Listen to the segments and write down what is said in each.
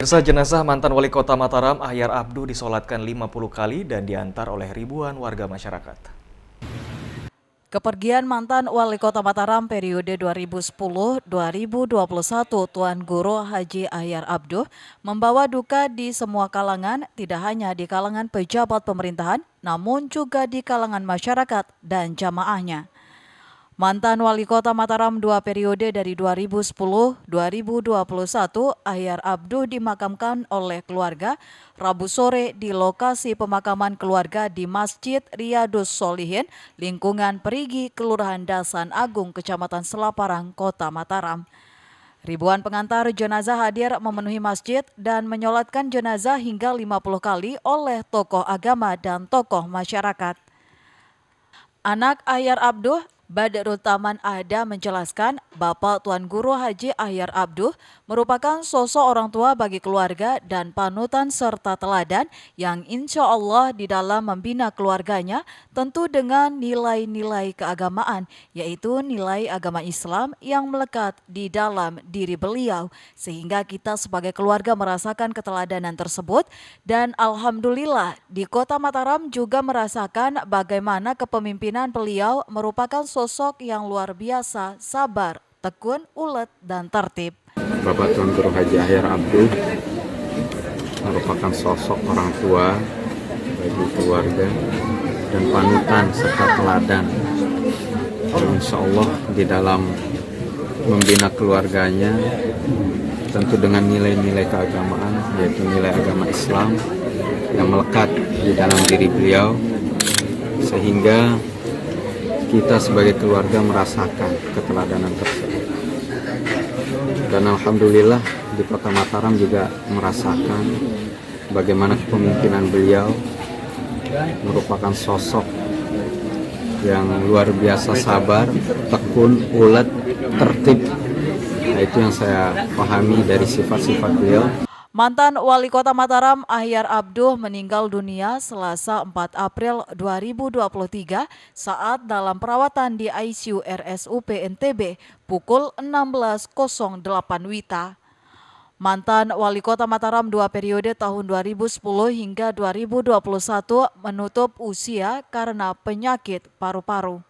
Jenazah mantan Wali Kota Mataram, Ahyar Abduh, disolatkan 50 kali dan diantar oleh ribuan warga masyarakat. Kepergian mantan Wali Kota Mataram periode 2010-2021 Tuan Guru Haji Ahyar Abduh membawa duka di semua kalangan, tidak hanya di kalangan pejabat pemerintahan, namun juga di kalangan masyarakat dan jamaahnya. Mantan Wali Kota Mataram 2 periode dari 2010-2021, Ahyar Abduh dimakamkan oleh keluarga Rabu sore di lokasi pemakaman keluarga di Masjid Riyadus Sholihin, lingkungan Perigi, Kelurahan Dasan Agung, Kecamatan Selaparang, Kota Mataram. Ribuan pengantar jenazah hadir memenuhi masjid dan menyolatkan jenazah hingga 50 kali oleh tokoh agama dan tokoh masyarakat. Anak Ahyar Abduh, Badrul Taman Ada, menjelaskan Bapak Tuan Guru Haji Ahyar Abduh merupakan sosok orang tua bagi keluarga dan panutan serta teladan yang insya Allah di dalam membina keluarganya tentu dengan nilai-nilai keagamaan, yaitu nilai agama Islam yang melekat di dalam diri beliau, sehingga kita sebagai keluarga merasakan keteladanan tersebut. Dan alhamdulillah di Kota Mataram juga merasakan bagaimana kepemimpinan beliau merupakan sosok yang luar biasa, sabar, tekun, ulet, dan tertib. Bapak Tuan Guru Haji Ahyar Abduh merupakan sosok orang tua bagi keluarga dan panutan serta teladan. Insya Allah di dalam membina keluarganya tentu dengan nilai-nilai keagamaan, yaitu nilai agama Islam yang melekat di dalam diri beliau, sehingga kita sebagai keluarga merasakan keteladanan tersebut. Dan alhamdulillah di Kota Mataram juga merasakan bagaimana kepemimpinan beliau merupakan sosok yang luar biasa, sabar, tekun, ulet, tertib. Nah, itu yang saya pahami dari sifat-sifat beliau. Mantan Wali Kota Mataram Ahyar Abduh meninggal dunia Selasa 4 April 2023 saat dalam perawatan di ICU RSUP NTB pukul 16.08 WITA. Mantan Wali Kota Mataram 2 periode tahun 2010 hingga 2021 menutup usia karena penyakit paru-paru.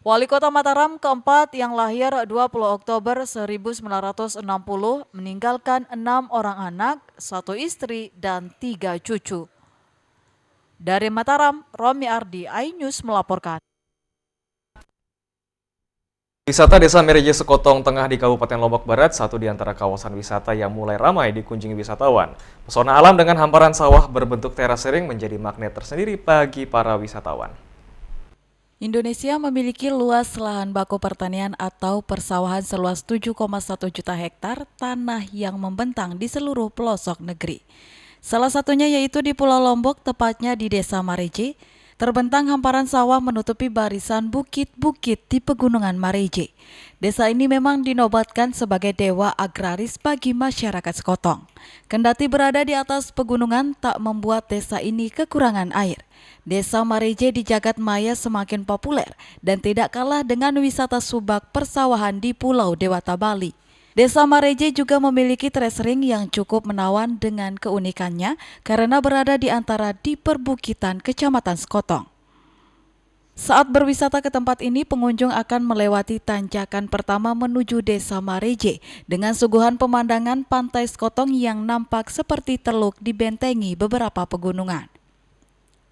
Wali Kota Mataram keempat yang lahir 20 Oktober 1960 meninggalkan 6 orang anak, 1 istri, dan 3 cucu. Dari Mataram, Romi Ardi, iNews melaporkan. Wisata Desa Mereje Sekotong Tengah di Kabupaten Lombok Barat, satu di antara kawasan wisata yang mulai ramai dikunjungi wisatawan. Pesona alam dengan hamparan sawah berbentuk terasering menjadi magnet tersendiri bagi para wisatawan. Indonesia memiliki luas lahan baku pertanian atau persawahan seluas 7,1 juta hektar tanah yang membentang di seluruh pelosok negeri. Salah satunya yaitu di Pulau Lombok, tepatnya di Desa Mareje. Terbentang hamparan sawah menutupi barisan bukit-bukit di Pegunungan Mareje. Desa ini memang dinobatkan sebagai dewa agraris bagi masyarakat Sekotong. Kendati berada di atas pegunungan tak membuat desa ini kekurangan air. Desa Mareje di jagat maya semakin populer dan tidak kalah dengan wisata subak persawahan di Pulau Dewata Bali. Desa Mareje juga memiliki terasering yang cukup menawan dengan keunikannya karena berada di antara di perbukitan Kecamatan Sekotong. Saat berwisata ke tempat ini, pengunjung akan melewati tanjakan pertama menuju Desa Mareje dengan suguhan pemandangan pantai Sekotong yang nampak seperti teluk dibentengi beberapa pegunungan.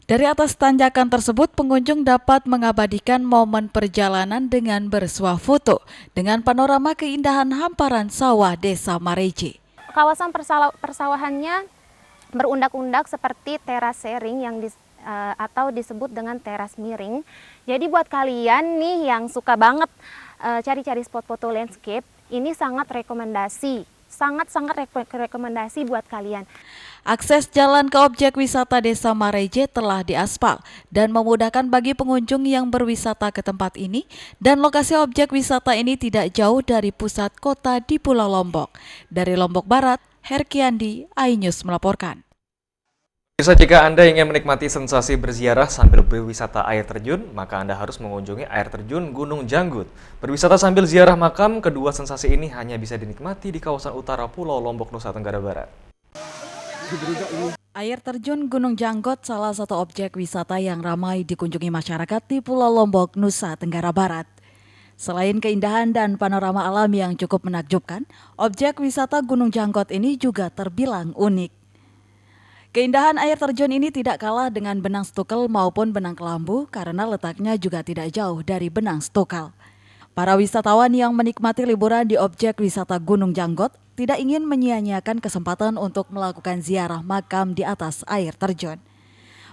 Dari atas tanjakan tersebut, pengunjung dapat mengabadikan momen perjalanan dengan bersuah foto dengan panorama keindahan hamparan sawah Desa Mareje. Kawasan persawahannya berundak-undak seperti terasering yang atau disebut dengan teras miring. Jadi buat kalian nih yang suka banget cari-cari spot foto landscape, ini sangat rekomendasi buat kalian. Akses jalan ke objek wisata Desa Mareje telah diaspal dan memudahkan bagi pengunjung yang berwisata ke tempat ini, dan lokasi objek wisata ini tidak jauh dari pusat kota di Pulau Lombok. Dari Lombok Barat, Herkiandi, iNews melaporkan. Bisa jika Anda ingin menikmati sensasi berziarah sambil berwisata air terjun, maka Anda harus mengunjungi air terjun Gunung Janggut. Berwisata sambil ziarah makam, kedua sensasi ini hanya bisa dinikmati di kawasan utara Pulau Lombok, Nusa Tenggara Barat. Air terjun Gunung Janggot salah satu objek wisata yang ramai dikunjungi masyarakat di Pulau Lombok, Nusa Tenggara Barat. Selain keindahan dan panorama alam yang cukup menakjubkan, objek wisata Gunung Janggot ini juga terbilang unik. Keindahan air terjun ini tidak kalah dengan Benang Stukel maupun Benang Kelambu karena letaknya juga tidak jauh dari Benang Stukel. Para wisatawan yang menikmati liburan di objek wisata Gunung Janggot tidak ingin menyia-nyiakan kesempatan untuk melakukan ziarah makam di atas air terjun.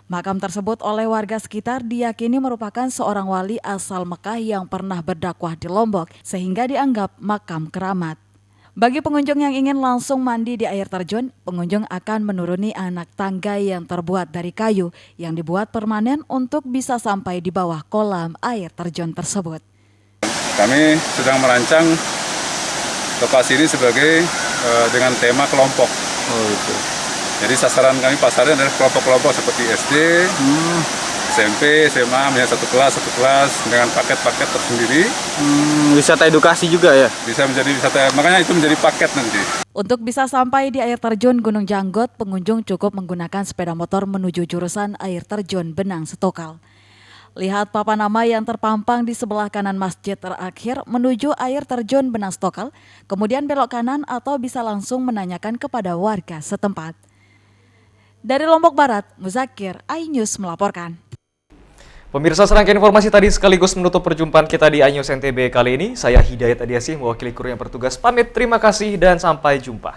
Makam tersebut oleh warga sekitar diyakini merupakan seorang wali asal Mekah yang pernah berdakwah di Lombok sehingga dianggap makam keramat. Bagi pengunjung yang ingin langsung mandi di air terjun, pengunjung akan menuruni anak tangga yang terbuat dari kayu yang dibuat permanen untuk bisa sampai di bawah kolam air terjun tersebut. Kami sedang merancang lokasi ini sebagai dengan tema kelompok. Jadi sasaran kami pasarnya adalah kelompok-kelompok seperti SD, SMP, SMA, misalnya satu kelas dengan paket-paket tersendiri. Wisata edukasi juga ya? Bisa menjadi wisata, makanya itu menjadi paket nanti. Untuk bisa sampai di air terjun Gunung Janggot, pengunjung cukup menggunakan sepeda motor menuju jurusan air terjun Benang Stokal. Lihat papan nama yang terpampang di sebelah kanan masjid terakhir menuju air terjun Benang Stokal, kemudian belok kanan atau bisa langsung menanyakan kepada warga setempat. Dari Lombok Barat, Muzakir, iNews melaporkan. Pemirsa, serangkaian informasi tadi sekaligus menutup perjumpaan kita di iNews NTB kali ini. Saya Hidayat Adiasih, mewakili kru yang bertugas pamit. Terima kasih dan sampai jumpa.